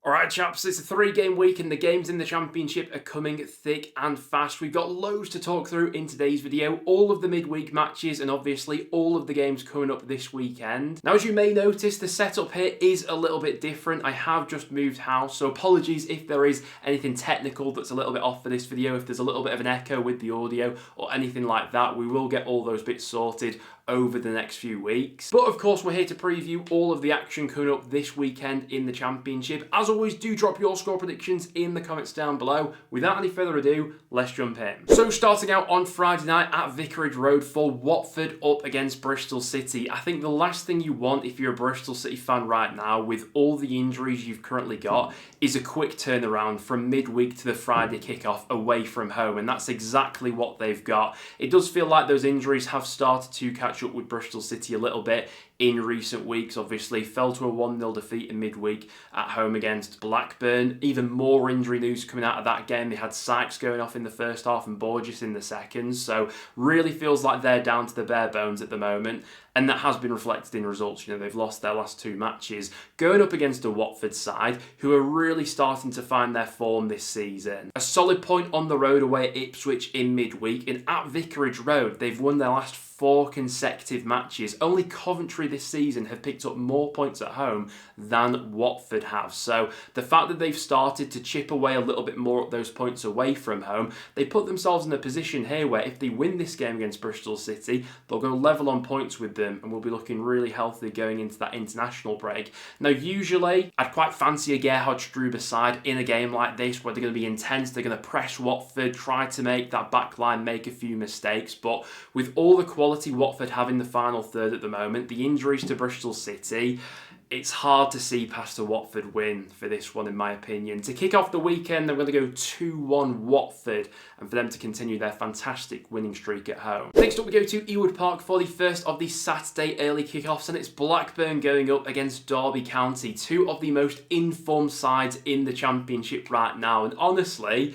Alright chaps, it's a 3-game week and the games in the Championship are coming thick and fast. We've got loads to talk through in today's video, all of the midweek matches and obviously all of the games coming up this weekend. Now as you may notice, the setup here is a little bit different. I have just moved house, so apologies if there is anything technical that's a little bit off for this video, if there's a little bit of an echo with the audio or anything like that. We will get all those bits sorted over the next few weeks. But of course we're here to preview all of the action coming up this weekend in the Championship. As always, do drop your score predictions in the comments down below. Without any further ado, let's jump in. So starting out on Friday night at Vicarage Road for Watford up against Bristol City. I think the last thing you want if you're a Bristol City fan right now, with all the injuries you've currently got, is a quick turnaround from midweek to the Friday kickoff away from home, and that's exactly what they've got. It does feel like those injuries have started to catch up with Bristol City a little bit in recent weeks. Obviously fell to a 1-0 defeat in midweek at home against Blackburn. Even more injury news coming out of that game. They had Sykes going off in the first half and Borges in the second, so really feels like they're down to the bare bones at the moment, and that has been reflected in results. You know, they've lost their last 2 matches going up against a Watford side who are really starting to find their form this season. A solid point on the road away at Ipswich in midweek, and at Vicarage Road they've won their last 4 consecutive matches. Only Coventry this season have picked up more points at home than Watford have. So the fact that they've started to chip away a little bit more at those points away from home, they put themselves in a position here where if they win this game against Bristol City, they'll go level on points with them and will be looking really healthy going into that international break. Now usually I'd quite fancy a Gerhard Struber side in a game like this where they're going to be intense, they're going to press Watford, try to make that back line make a few mistakes, but with all the quality Watford have in the final third at the moment, the injuries to Bristol City, it's hard to see past a Watford win for this one in my opinion. To kick off the weekend, they're going to go 2-1 Watford, and for them to continue their fantastic winning streak at home. Next up we go to Ewood Park for the first of the Saturday early kickoffs, and it's Blackburn going up against Derby County, 2 of the most informed sides in the Championship right now, and honestly,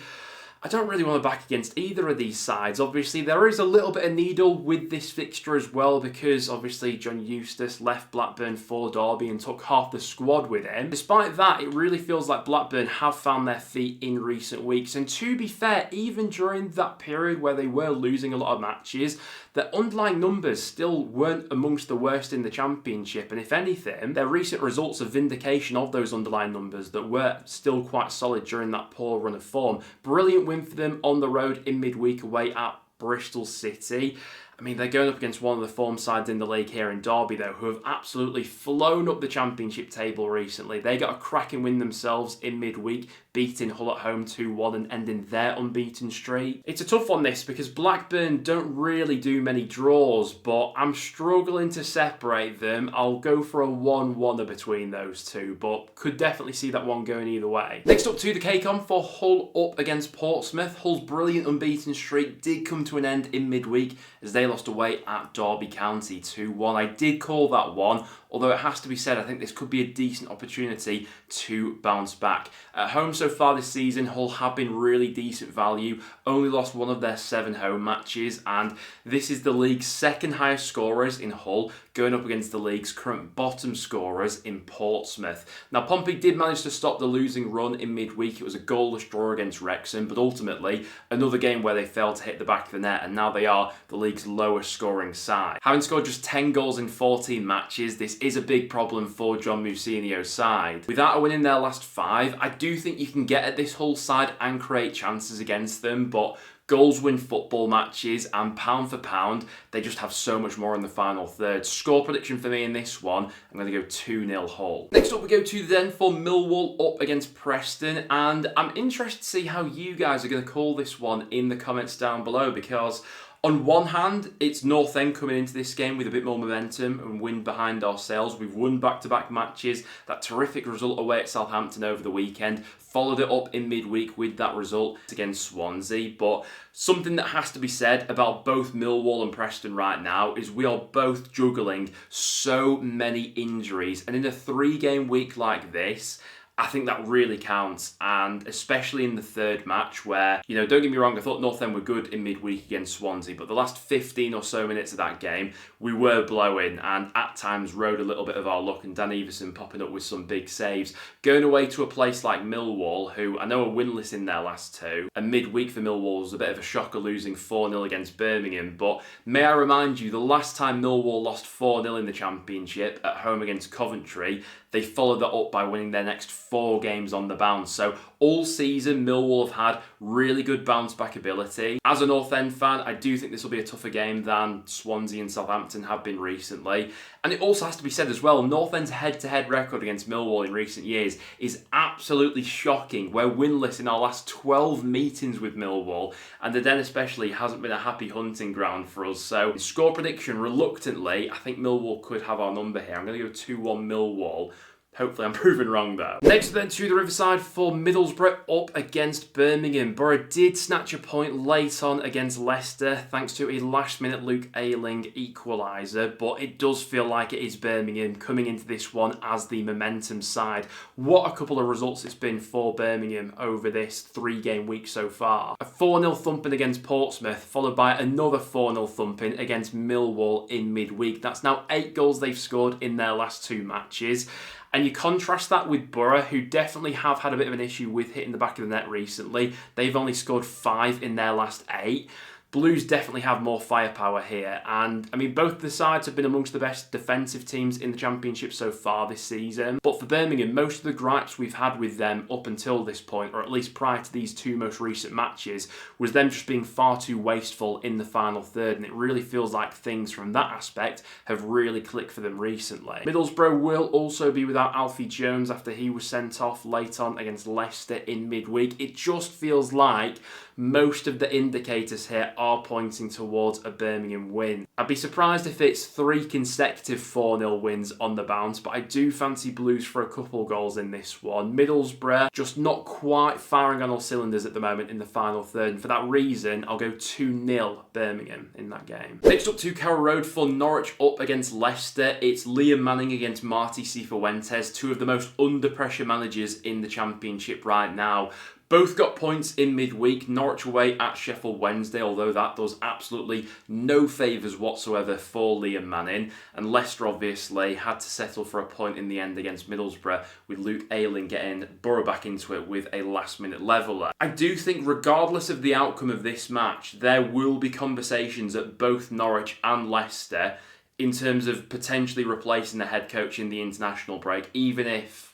I don't really want to back against either of these sides. Obviously, there is a little bit of needle with this fixture as well, because obviously John Eustace left Blackburn for Derby and took half the squad with him. Despite that, it really feels like Blackburn have found their feet in recent weeks. And to be fair, even during that period where they were losing a lot of matches, their underlying numbers still weren't amongst the worst in the Championship. And if anything, their recent results are vindication of those underlying numbers that were still quite solid during that poor run of form. Brilliant win for them on the road in midweek away at Bristol City. I mean, they're going up against one of the form sides in the league here in Derby, though, who have absolutely flown up the Championship table recently. They got a cracking win themselves in midweek, beating Hull at home 2-1 and ending their unbeaten streak. It's a tough one, this, because Blackburn don't really do many draws, but I'm struggling to separate them. I'll go for a 1-1 between those two, but could definitely see that one going either way. Next up to the cake-on for Hull up against Portsmouth. Hull's brilliant unbeaten streak did come to an end in midweek as they lost away at Derby County 2-1. I did call that one, although it has to be said, I think this could be a decent opportunity to bounce back. At home so far this season, Hull have been really decent value, only lost 1 of their 7 home matches, and this is the league's second highest scorers in Hull, going up against the league's current bottom scorers in Portsmouth. Now, Pompey did manage to stop the losing run in midweek. It was a goalless draw against Wrexham, but ultimately another game where they failed to hit the back of the net, and now they are the league's lowest scoring side. Having scored just 10 goals in 14 matches, this is a big problem for John Mousinho's side. Without a win in their last 5, I do think you can get at this Hull side and create chances against them, but goals win football matches, and pound for pound, they just have so much more in the final third. Score prediction for me in this one, I'm going to go 2-0 Hull. Next up we go to then for Millwall up against Preston, and I'm interested to see how you guys are going to call this one in the comments down below, because on one hand, it's North End coming into this game with a bit more momentum and wind behind our sails. We've won back-to-back matches. That terrific result away at Southampton over the weekend. Followed it up in midweek with that result against Swansea. But something that has to be said about both Millwall and Preston right now is we are both juggling so many injuries. And in a 3-game week like this, I think that really counts, and especially in the third match where, don't get me wrong, I thought North End were good in midweek against Swansea, but the last 15 or so minutes of that game, we were blowing and at times rode a little bit of our luck, and Dan Everson popping up with some big saves. Going away to a place like Millwall, who I know are winless in their last two, and midweek for Millwall was a bit of a shocker, losing 4-0 against Birmingham, but may I remind you, the last time Millwall lost 4-0 in the Championship at home against Coventry, they followed that up by winning their next 4 games on the bounce. So all season, Millwall have had really good bounce back ability. As a North End fan, I do think this will be a tougher game than Swansea and Southampton have been recently. And it also has to be said as well, North End's head-to-head record against Millwall in recent years is absolutely shocking. We're winless in our last 12 meetings with Millwall, and the Den especially hasn't been a happy hunting ground for us. So score prediction, reluctantly, I think Millwall could have our number here. I'm going to go 2-1 Millwall. Hopefully I'm proven wrong though. Next then to the Riverside for Middlesbrough up against Birmingham. Borough did snatch a point late on against Leicester thanks to a last minute Luke Ayling equaliser, but it does feel like it is Birmingham coming into this one as the momentum side. What a couple of results it's been for Birmingham over this 3-game week so far. A 4-0 thumping against Portsmouth followed by another 4-0 thumping against Millwall in midweek. That's now 8 goals they've scored in their last 2 matches. And you contrast that with Borough, who definitely have had a bit of an issue with hitting the back of the net recently. They've only scored 5 in their last 8. Blues definitely have more firepower here, and I mean both the sides have been amongst the best defensive teams in the Championship so far this season. But for Birmingham, most of the gripes we've had with them up until this point, or at least prior to these 2 most recent matches, was them just being far too wasteful in the final third, and it really feels like things from that aspect have really clicked for them recently. Middlesbrough will also be without Alfie Jones after he was sent off late on against Leicester in midweek. It just feels like most of the indicators here are pointing towards a Birmingham win. I'd be surprised if it's 3 consecutive 4-0 wins on the bounce, but I do fancy Blues for a couple goals in this one. Middlesbrough just not quite firing on all cylinders at the moment in the final third, and for that reason I'll go 2-0 Birmingham in that game. Next up to Carrow Road for Norwich up against Leicester. It's Liam Manning against Marty Cifuentes, 2 of the most under pressure managers in the Championship right now. Both got points in midweek. Norwich away at Sheffield Wednesday, although that does absolutely no favours whatsoever for Liam Manning. And Leicester obviously had to settle for a point in the end against Middlesbrough, with Luke Ayling getting Borough back into it with a last-minute leveller. I do think regardless of the outcome of this match, there will be conversations at both Norwich and Leicester in terms of potentially replacing the head coach in the international break, even if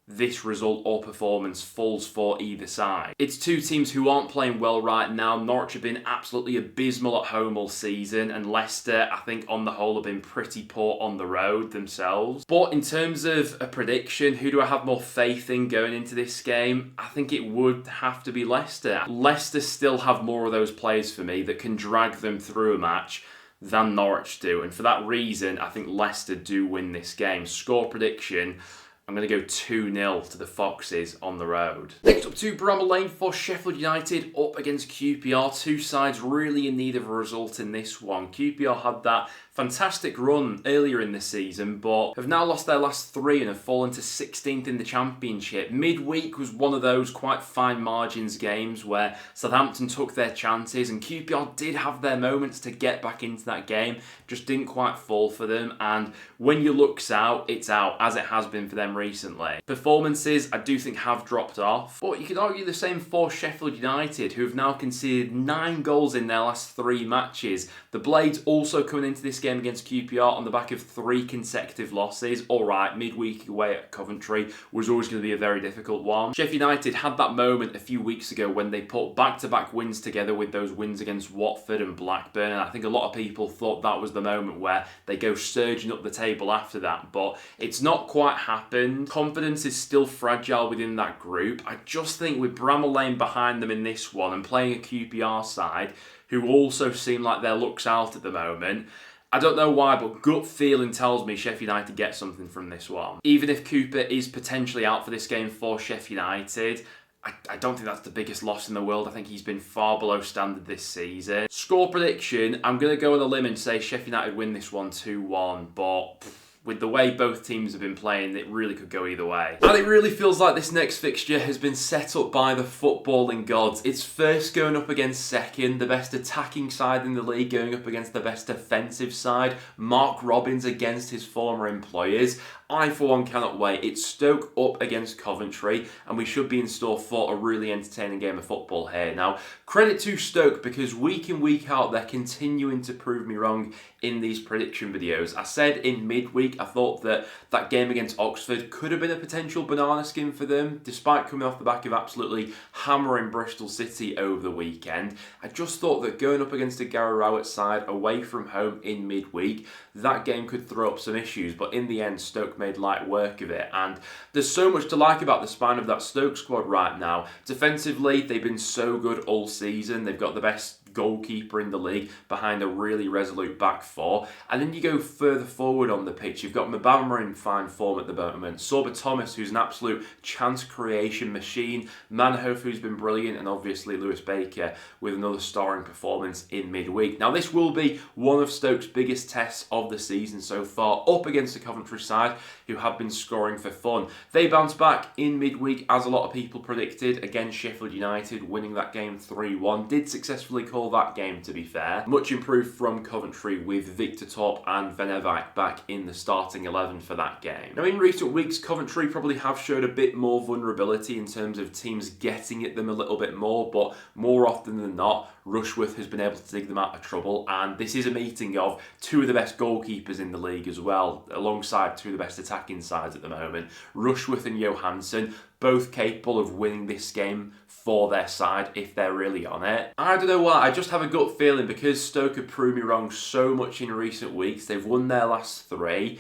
this result or performance falls for either side. It's 2 teams who aren't playing well right now. Norwich have been absolutely abysmal at home all season, and Leicester, I think on the whole, have been pretty poor on the road themselves. But in terms of a prediction, who do I have more faith in going into this game? I think it would have to be Leicester. Leicester still have more of those players for me that can drag them through a match than Norwich do, and for that reason I think Leicester do win this game. Score prediction, I'm going to go 2-0 to the Foxes on the road. Next up to Bramall Lane for Sheffield United up against QPR. 2 sides really in need of a result in this one. QPR had that fantastic run earlier in the season, but have now lost their last 3 and have fallen to 16th in the Championship. Midweek was one of those quite fine margins games where Southampton took their chances and QPR did have their moments to get back into that game, just didn't quite fall for them, and when your luck's out, it's out, as it has been for them recently. Performances, I do think, have dropped off, but you could argue the same for Sheffield United, who have now conceded 9 goals in their last 3 matches. The Blades also coming into this game against QPR on the back of 3 consecutive losses. Alright, midweek away at Coventry was always going to be a very difficult one. Sheff United had that moment a few weeks ago when they put back-to-back wins together with those wins against Watford and Blackburn, and I think a lot of people thought that was the moment where they go surging up the table after that, but it's not quite happened. Confidence is still fragile within that group. I just think with Bramall Lane behind them in this one and playing a QPR side who also seem like their luck's out at the moment, I don't know why, but gut feeling tells me Sheff United get something from this one. Even if Cooper is potentially out for this game for Sheff United, I don't think that's the biggest loss in the world. I think he's been far below standard this season. Score prediction, I'm going to go on a limb and say Sheff United win this one 2-1, but with the way both teams have been playing, it really could go either way. And it really feels like this next fixture has been set up by the footballing gods. It's first going up against second, the best attacking side in the league going up against the best defensive side. Mark Robins against his former employers. I, for one, cannot wait. It's Stoke up against Coventry, and we should be in store for a really entertaining game of football here. Now, credit to Stoke, because week in, week out, they're continuing to prove me wrong in these prediction videos. I said in midweek, I thought that that game against Oxford could have been a potential banana skin for them, despite coming off the back of absolutely hammering Bristol City over the weekend. I just thought that going up against a Gary Rowett side away from home in midweek, that game could throw up some issues, but in the end, Stoke made light work of it. And there's so much to like about the spine of that Stoke squad right now. Defensively, they've been so good all season. They've got the best goalkeeper in the league behind a really resolute back four. And then you go further forward on the pitch, you've got Mbama in fine form at the moment, Sorba Thomas, who's an absolute chance creation machine, Manhoef, who's been brilliant, and obviously Lewis Baker with another starring performance in midweek. Now this will be one of Stoke's biggest tests of the season so far, up against the Coventry side, who have been scoring for fun. They bounced back in midweek, as a lot of people predicted, against Sheffield United, winning that game 3-1. Did successfully call that game, to be fair. Much improved from Coventry, with Victor Top and Venevak back in the starting 11 for that game. Now in recent weeks, Coventry probably have showed a bit more vulnerability in terms of teams getting at them a little bit more, but more often than not, Rushworth has been able to dig them out of trouble, and this is a meeting of two of the best goalkeepers in the league as well, alongside two of the best attacking sides at the moment. Rushworth and Johansson, both capable of winning this game for their side if they're really on it. I don't know why, I just have a gut feeling, because Stoke have proved me wrong so much in recent weeks. They've won their last three.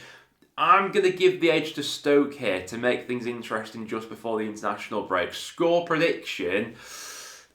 I'm going to give the edge to Stoke here to make things interesting just before the international break. Score prediction,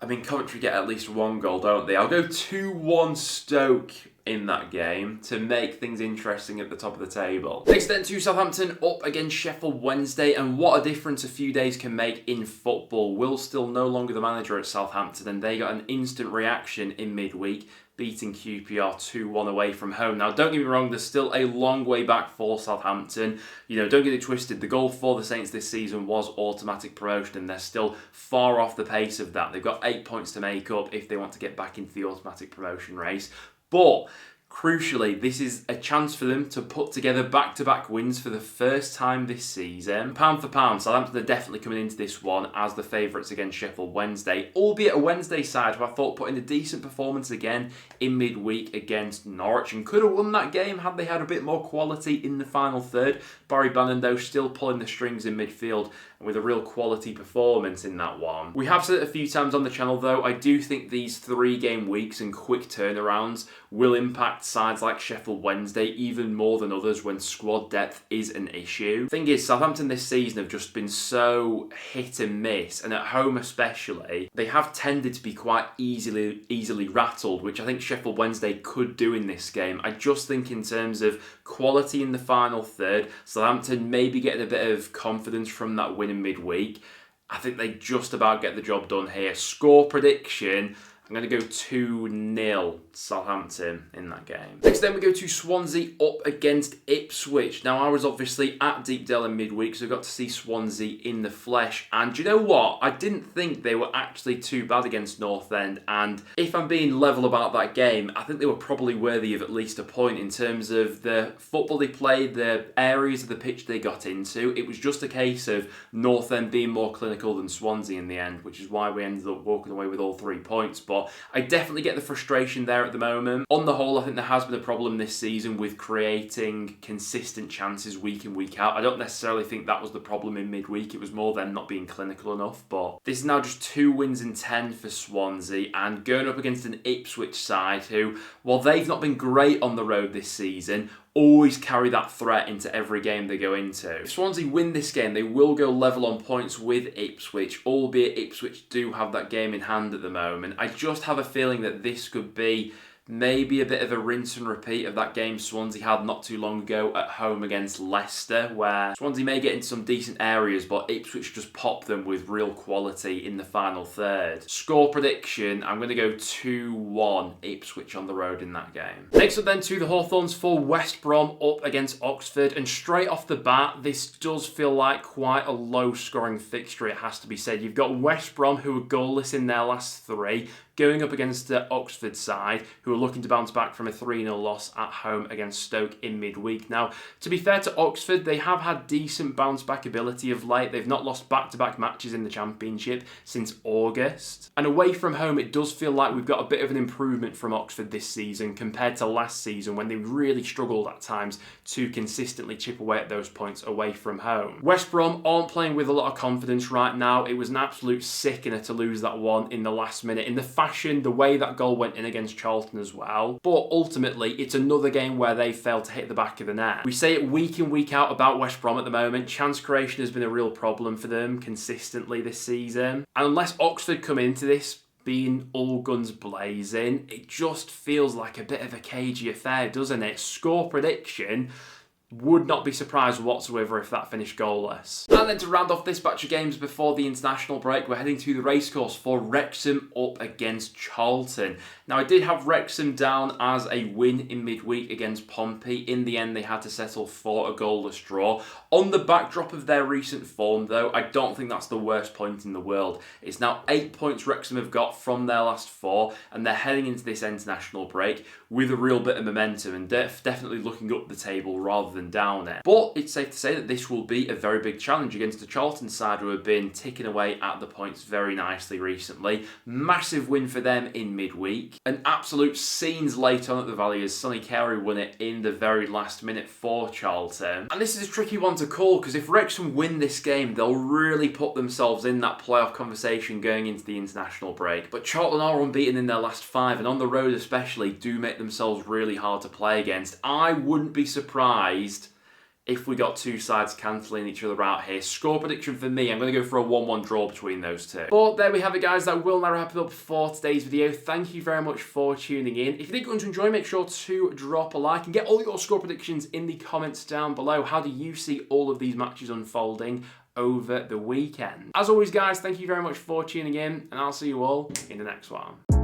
I mean, Coventry get at least one goal, don't they? I'll go 2-1 Stoke in that game to make things interesting at the top of the table. Next then to Southampton up against Sheffield Wednesday, and what a difference a few days can make in football. Will's still no longer the manager at Southampton, and they got an instant reaction in midweek, beating QPR 2-1 away from home. Now, don't get me wrong, there's still a long way back for Southampton. You know, don't get it twisted. The goal for the Saints this season was automatic promotion, and they're still far off the pace of that. They've got 8 points to make up if they want to get back into the automatic promotion race. But crucially, this is a chance for them to put together back-to-back wins for the first time this season. Pound for pound, Southampton are definitely coming into this one as the favourites against Sheffield Wednesday, albeit a Wednesday side who I thought put in a decent performance again in midweek against Norwich, and could have won that game had they had a bit more quality in the final third. Barry Bannon, though, still pulling the strings in midfield with a real quality performance in that one. We have said it a few times on the channel, though, I do think these 3-game weeks and quick turnarounds will impact sides like Sheffield Wednesday even more than others when squad depth is an issue. Thing is, Southampton this season have just been so hit and miss, and at home especially, they have tended to be quite easily rattled, which I think Sheffield Wednesday could do in this game. I just think in terms of quality in the final third, Southampton maybe getting a bit of confidence from that win in midweek. I think they just about get the job done here. Score prediction, I'm going to go 2-0 Southampton in that game. Next then we go to Swansea up against Ipswich. Now I was obviously at Deepdale in midweek, so I got to see Swansea in the flesh. And do you know what? I didn't think they were actually too bad against Northend. And if I'm being level about that game, I think they were probably worthy of at least a point in terms of the football they played, the areas of the pitch they got into. It was just a case of Northend being more clinical than Swansea in the end, which is why we ended up walking away with all 3 points. But I definitely get the frustration there at the moment. On the whole, I think there has been a problem this season with creating consistent chances week in, week out. I don't necessarily think that was the problem in midweek. It was more them not being clinical enough. But this is now just 2 wins in 10 for Swansea, and going up against an Ipswich side who, while they've not been great on the road this season, always carry that threat into every game they go into. If Swansea win this game, they will go level on points with Ipswich, albeit Ipswich do have that game in hand at the moment. I just have a feeling that this could be Maybe a bit of a rinse and repeat of that game Swansea had not too long ago at home against Leicester, where Swansea may get into some decent areas, but Ipswich just pop them with real quality in the final third. Score prediction, I'm going to go 2-1 Ipswich on the road in that game. Next up then to the Hawthorns for West Brom up against Oxford, and straight off the bat, this does feel like quite a low-scoring fixture, it has to be said. You've got West Brom, who are goalless in their last 3, going up against the Oxford side, who are looking to bounce back from a 3-0 loss at home against Stoke in midweek. Now, to be fair to Oxford, they have had decent bounce-back ability of late. They've not lost back-to-back matches in the Championship since August. And away from home, it does feel like we've got a bit of an improvement from Oxford this season compared to last season, when they really struggled at times to consistently chip away at those points away from home. West Brom aren't playing with a lot of confidence right now. It was an absolute sickener to lose that one in the last minute. In the fashion, the way that goal went in against Charlton as well. But ultimately, it's another game where they failed to hit the back of the net. We say it week in, week out about West Brom at the moment. Chance creation has been a real problem for them consistently this season. And unless Oxford come into this being all guns blazing, it just feels like a bit of a cagey affair, doesn't it? Score prediction, would not be surprised whatsoever if that finished goalless. And then to round off this batch of games before the international break, we're heading to the racecourse for Wrexham up against Charlton. Now, I did have Wrexham down as a win in midweek against Pompey. In the end, they had to settle for a goalless draw. On the backdrop of their recent form, though, I don't think that's the worst point in the world. It's now 8 points Wrexham have got from their last 4, and they're heading into this international break with a real bit of momentum and definitely looking up the table rather than down it. But it's safe to say that this will be a very big challenge against the Charlton side, who have been ticking away at the points very nicely recently. Massive win for them in midweek. An absolute scenes late on at the Valley as Sonny Carey won it in the very last minute for Charlton. And this is a tricky one to call, because if Wrexham win this game, they'll really put themselves in that playoff conversation going into the international break. But Charlton are unbeaten in their last 5, and on the road especially do make themselves really hard to play against. I wouldn't be surprised if we got two sides cancelling each other out here. Score prediction for me, I'm going to go for a 1-1 draw between those two. But there we have it, guys. That will now wrap it up for today's video. Thank you very much for tuning in. If you did go on to enjoy, make sure to drop a like and get all your score predictions in the comments down below. How do you see all of these matches unfolding over the weekend? As always, guys, thank you very much for tuning in, and I'll see you all in the next one.